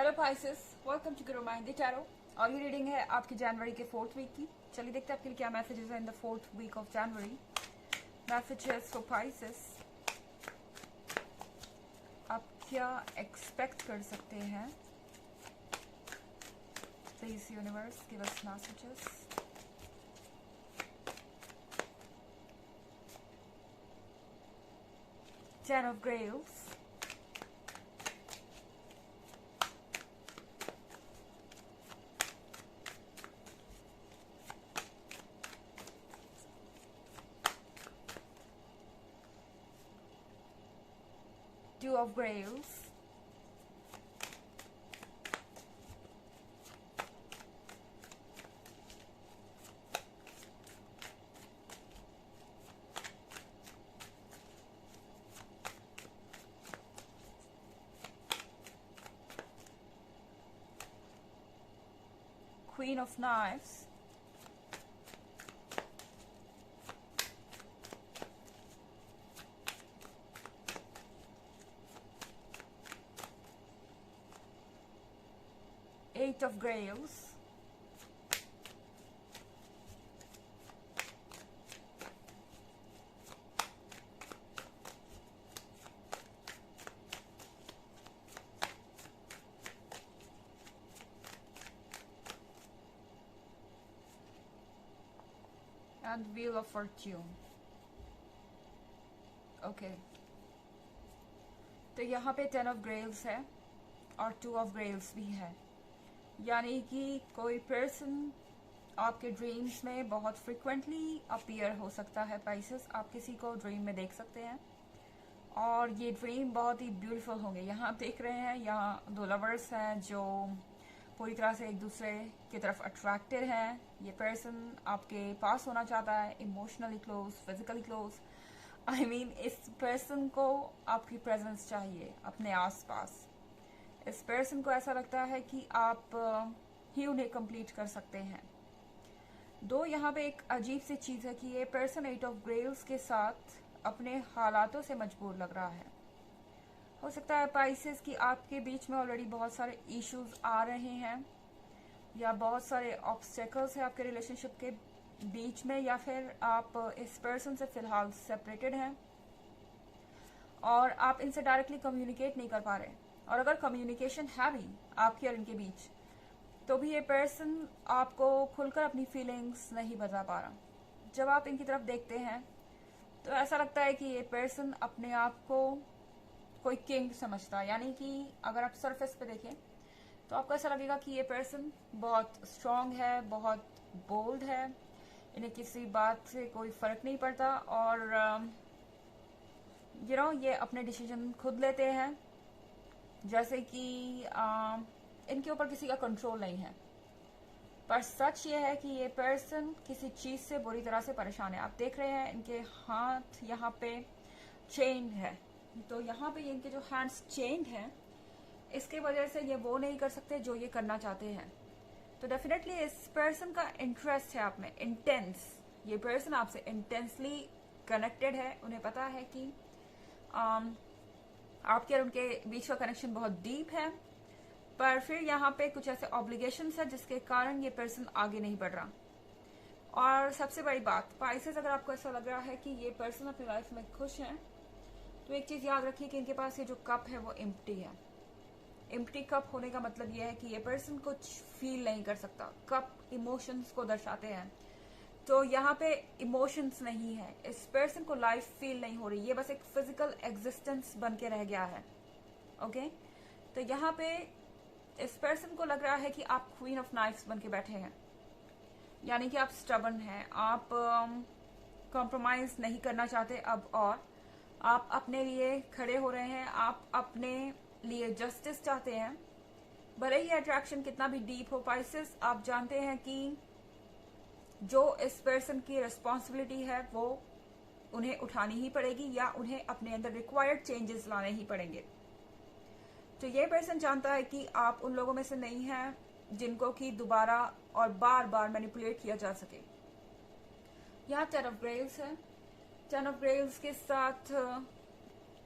Hello Pisces, welcome to Guru mind tarot. और ये reading है आपकी जनवरी के 4th वीक की। चलिए देखते हैं आपके लिए क्या मैसेजेस है in the 4th week of January. Messages for Pisces, आप क्या एक्सपेक्ट कर सकते हैं? Please universe give us messages. Ten of Grails, Two of Grails, Queen of Knives, Eight of Grails, and Wheel of Fortune। Okay, तो यहाँ पे 10 of ग्रेल्स है और 2 ऑफ ग्रेल्स भी है, यानी कि कोई पर्सन आपके ड्रीम्स में बहुत फ्रिक्वेंटली अपीयर हो सकता है। पाइसेस, आप किसी को ड्रीम में देख सकते हैं और ये ड्रीम बहुत ही ब्यूटीफुल होंगे। यहाँ आप देख रहे हैं, यहाँ दो लवर्स हैं जो पूरी तरह से एक दूसरे की तरफ अट्रैक्टेड हैं। ये पर्सन आपके पास होना चाहता है, emotionally close, physically close. I mean इस पर्सन को आपकी प्रेजेंस चाहिए अपने आसपास। इस पर्सन को ऐसा लगता है कि आप ही उन्हें कंप्लीट कर सकते हैं। दो यहाँ पे एक अजीब सी चीज है कि ये पर्सन 8 ऑफ ग्रेल्स के साथ अपने हालातों से मजबूर लग रहा है। हो सकता है पाइसेस कि आपके बीच में ऑलरेडी बहुत सारे इश्यूज आ रहे हैं या बहुत सारे ऑब्स्टेकल्स हैं आपके रिलेशनशिप के बीच में, या फिर आप इस पर्सन से फिलहाल सेपरेटेड हैं और आप इनसे डायरेक्टली कम्युनिकेट नहीं कर पा रहे। और अगर कम्युनिकेशन है भी आपके और इनके बीच, तो भी ये पर्सन आपको खुलकर अपनी फीलिंग्स नहीं बता पा रहा। जब आप इनकी तरफ देखते हैं तो ऐसा लगता है कि ये पर्सन अपने आप को कोई किंग समझता है, यानी कि अगर आप सरफेस पे देखें तो आपको ऐसा लगेगा कि ये पर्सन बहुत स्ट्रांग है, बहुत बोल्ड है, इन्हें किसी बात से कोई फर्क नहीं पड़ता और ये अपने डिसीजन खुद लेते हैं, जैसे कि इनके ऊपर किसी का कंट्रोल नहीं है। पर सच ये है कि ये पर्सन किसी चीज से बुरी तरह से परेशान है। आप देख रहे हैं इनके हाथ यहाँ पे चेन्ड है, तो यहाँ पे इनके जो हैंड्स चेन्ड हैं, इसके वजह से ये वो नहीं कर सकते जो ये करना चाहते हैं। तो डेफिनेटली इस पर्सन का इंटरेस्ट है आप में इंटेंस। ये पर्सन आपसे इंटेंसली कनेक्टेड है। उन्हें पता है कि आपके और उनके बीच का कनेक्शन बहुत डीप है, पर फिर यहाँ पे कुछ ऐसे ऑब्लिगेशंस है जिसके कारण ये पर्सन आगे नहीं बढ़ रहा। और सबसे बड़ी बात पाइसेस, अगर आपको ऐसा लग रहा है कि ये पर्सन अपनी लाइफ में खुश है, तो एक चीज याद रखिए कि इनके पास ये जो कप है वो एम्प्टी है। एम्प्टी कप होने का मतलब ये है कि ये पर्सन कुछ फील नहीं कर सकता। कप इमोशंस को दर्शाते हैं, तो यहाँ पे इमोशंस नहीं है। इस पर्सन को लाइफ फील नहीं हो रही, ये बस एक फिजिकल एग्जिस्टेंस बन के रह गया है। ओके, तो यहाँ पे इस पर्सन को लग रहा है कि आप क्वीन ऑफ नाइफ्स बन के बैठे हैं, यानी कि आप स्टबर्न हैं, आप कॉम्प्रोमाइज नहीं करना चाहते अब, और आप अपने लिए खड़े हो रहे हैं, आप अपने लिए जस्टिस चाहते हैं। भले ही अट्रैक्शन कितना भी डीप हो पाइसेस, आप जानते हैं कि जो इस पर्सन की रिस्पॉन्सिबिलिटी है वो उन्हें उठानी ही पड़ेगी, या उन्हें अपने अंदर रिक्वायर्ड चेंजेस लाने ही पड़ेंगे। तो ये पर्सन जानता है कि आप उन लोगों में से नहीं हैं जिनको कि दोबारा और बार बार मैनिपुलेट किया जा सके। यहाँ 10 ऑफ ग्रेव्स है। 10 ऑफ ग्रेव्स के साथ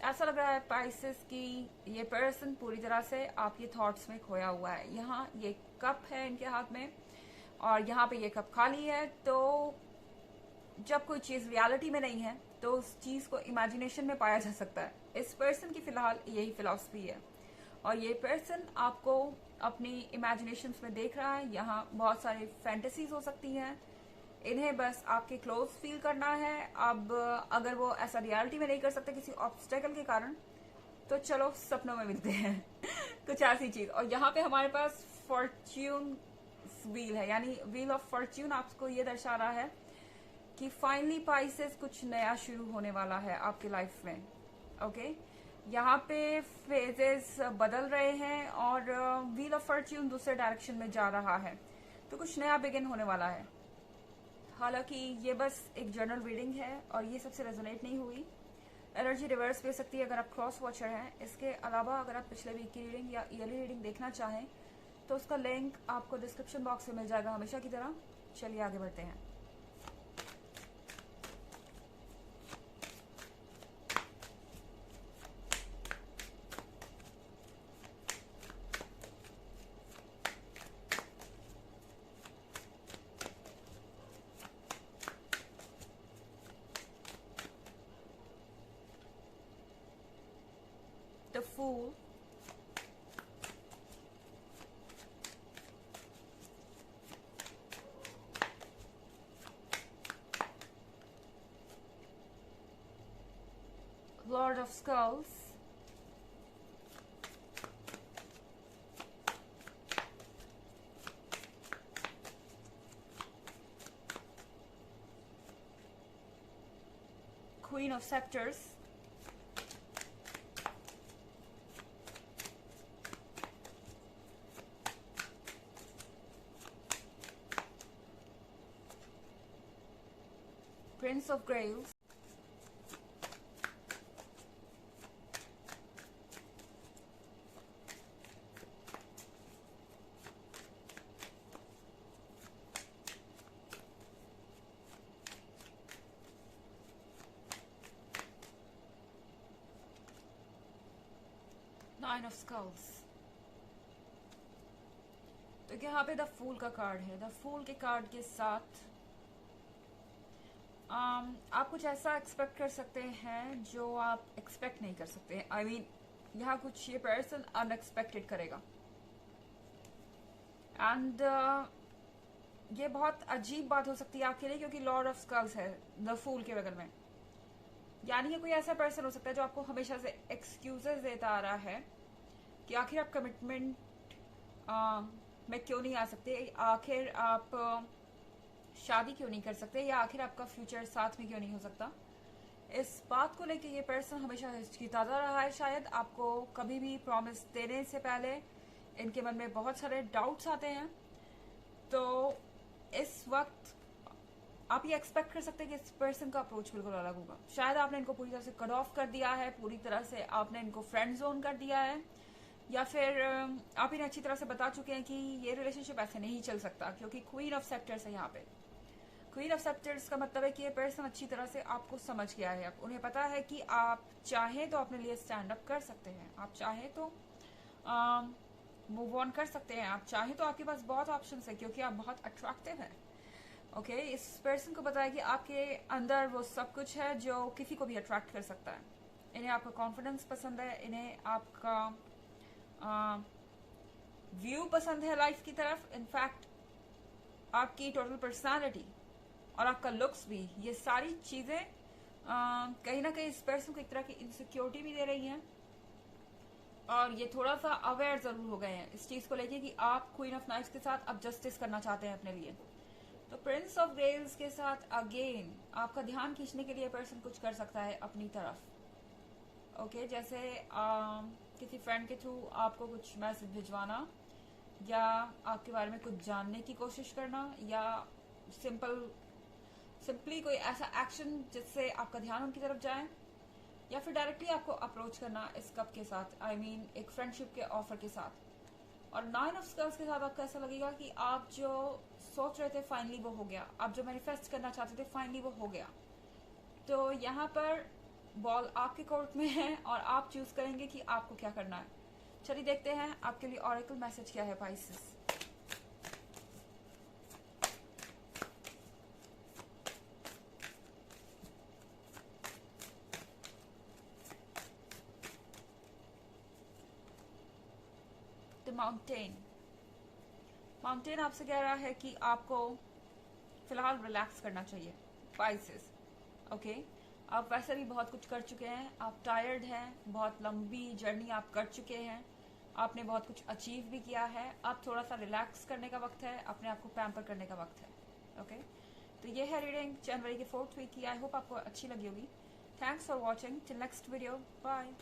ऐसा लग रहा है पाइसेस की ये पर्सन पूरी तरह से आपके थॉट्स में खोया हुआ है। यहाँ ये कप है इनके हाथ में और यहाँ पे ये कप खाली है। तो जब कोई चीज रियलिटी में नहीं है तो उस चीज को इमेजिनेशन में पाया जा सकता है। इस पर्सन की फिलहाल यही फिलॉसफी है और ये पर्सन आपको अपनी इमेजिनेशंस में देख रहा है। यहाँ बहुत सारी फैंटेसीज हो सकती हैं, इन्हें बस आपके क्लोज फील करना है। अब अगर वो ऐसा रियलिटी में नहीं कर सकते किसी ऑब्स्टेकल के कारण, तो चलो सपनों में मिलते हैं कुछ ऐसी चीज। और यहाँ पे हमारे पास फॉर्च्यून व्हील है, यानी व्हील ऑफ फॉर्च्यून आपको ये दर्शा रहा है कि फाइनली पाइसेस कुछ नया शुरू होने वाला है आपकी लाइफ में। ओके, यहाँ पे फेजेस बदल रहे हैं और व्हील ऑफ फॉर्च्यून दूसरे डायरेक्शन में जा रहा है, तो कुछ नया बिगिन होने वाला है। हालांकि ये बस एक जर्नल रीडिंग है और ये सबसे रेजोनेट नहीं हुई। एनर्जी रिवर्स भी हो सकती है अगर आप क्रॉस वॉचर हैं। इसके अलावा अगर आप पिछले वीक की रीडिंग या ईयरली रीडिंग देखना चाहें तो उसका लिंक आपको डिस्क्रिप्शन बॉक्स में मिल जाएगा हमेशा की तरह। चलिए आगे बढ़ते हैं। The Fool, Lord of Skulls, Queen of Scepters, Prince of Grails, Nine of Skulls। तो यहाँ पे द फूल का कार्ड है। द फूल के कार्ड के साथ आप कुछ ऐसा एक्सपेक्ट कर सकते हैं जो आप एक्सपेक्ट नहीं कर सकते हैं। आई मीन यहाँ कुछ ये पर्सन अनएक्सपेक्टेड करेगा एंड ये बहुत अजीब बात हो सकती है आपके लिए, क्योंकि लॉर्ड ऑफ स्कल्स है द फूल के बगल में। यानी ये कोई ऐसा पर्सन हो सकता है जो आपको हमेशा से एक्सक्यूजेस देता आ रहा है कि आखिर आप कमिटमेंट में क्यों नहीं आ सकते, आखिर आप शादी क्यों नहीं कर सकते, या आखिर आपका फ्यूचर साथ में क्यों नहीं हो सकता। इस बात को लेके ये पर्सन हमेशा हिचकिचाता रहा है। शायद आपको कभी भी प्रॉमिस देने से पहले इनके मन में बहुत सारे डाउट्स आते हैं। तो इस वक्त आप ये एक्सपेक्ट कर सकते हैं कि इस पर्सन का अप्रोच बिल्कुल अलग होगा। शायद आपने इनको पूरी तरह से कट ऑफ कर दिया है, पूरी तरह से आपने इनको फ्रेंड जोन कर दिया है, या फिर आप इन्हें अच्छी तरह से बता चुके हैं कि ये रिलेशनशिप ऐसे नहीं चल सकता, क्योंकि क्वीन ऑफ सेक्टर्स है यहाँ पे। क्वीन ऑफ सेक्टर्स का मतलब है कि ये पर्सन अच्छी तरह से आपको समझ गया है। उन्हें पता है कि आप चाहें तो अपने लिए स्टैंड अप कर सकते हैं, आप चाहें तो मूव ऑन कर सकते हैं, आप चाहें तो आपके पास बहुत ऑप्शंस है, क्योंकि आप बहुत अट्रैक्टिव हैं। ओके, इस पर्सन को पता है कि आपके अंदर वो सब कुछ है जो किसी को भी अट्रैक्ट कर सकता है। इन्हें आपका कॉन्फिडेंस पसंद है, इन्हें आपका व्यू पसंद है लाइफ की तरफ। इनफैक्ट आपकी टोटल पर्सनालिटी और आपका लुक्स भी, ये सारी चीजें कहीं ना कहीं इस पर्सन को एक तरह की इनसिक्योरिटी भी दे रही हैं। और ये थोड़ा सा अवेयर जरूर हो गए हैं इस चीज को लेके कि आप क्वीन ऑफ नाइट्स के साथ अब जस्टिस करना चाहते हैं अपने लिए। तो प्रिंस ऑफ ग्रेल्स के साथ अगेन आपका ध्यान खींचने के लिए पर्सन कुछ कर सकता है अपनी तरफ। ओके, जैसे किसी फ्रेंड के थ्रू आपको कुछ मैसेज भिजवाना, या आपके बारे में कुछ जानने की कोशिश करना, या सिंपली कोई ऐसा एक्शन जिससे आपका ध्यान उनकी तरफ जाए, या फिर डायरेक्टली आपको अप्रोच करना इस कप के साथ। आई मीन एक फ्रेंडशिप के ऑफर के साथ। और नाइन ऑफ स्कल्स के साथ आपको ऐसा लगेगा कि आप जो सोच रहे थे फाइनली वो हो गया, आप जो मैनिफेस्ट करना चाहते थे फाइनली वो हो गया। तो यहाँ पर बॉल आपके कोर्ट में है और आप चूज करेंगे कि आपको क्या करना है। चलिए देखते हैं आपके लिए ऑरेकल मैसेज क्या है पाइसेस। द माउंटेन आपसे कह रहा है कि आपको फिलहाल रिलैक्स करना चाहिए पाइसेस। ओके, आप वैसे भी बहुत कुछ कर चुके हैं, आप टायर्ड हैं, बहुत लंबी जर्नी आप कर चुके हैं, आपने बहुत कुछ अचीव भी किया है। अब थोड़ा सा रिलैक्स करने का वक्त है, अपने आप को पैम्पर करने का वक्त है। ओके, तो ये है रीडिंग जनवरी के 4th वीक की। आई होप आपको अच्छी लगी होगी। Thanks for watching. Till next video, bye.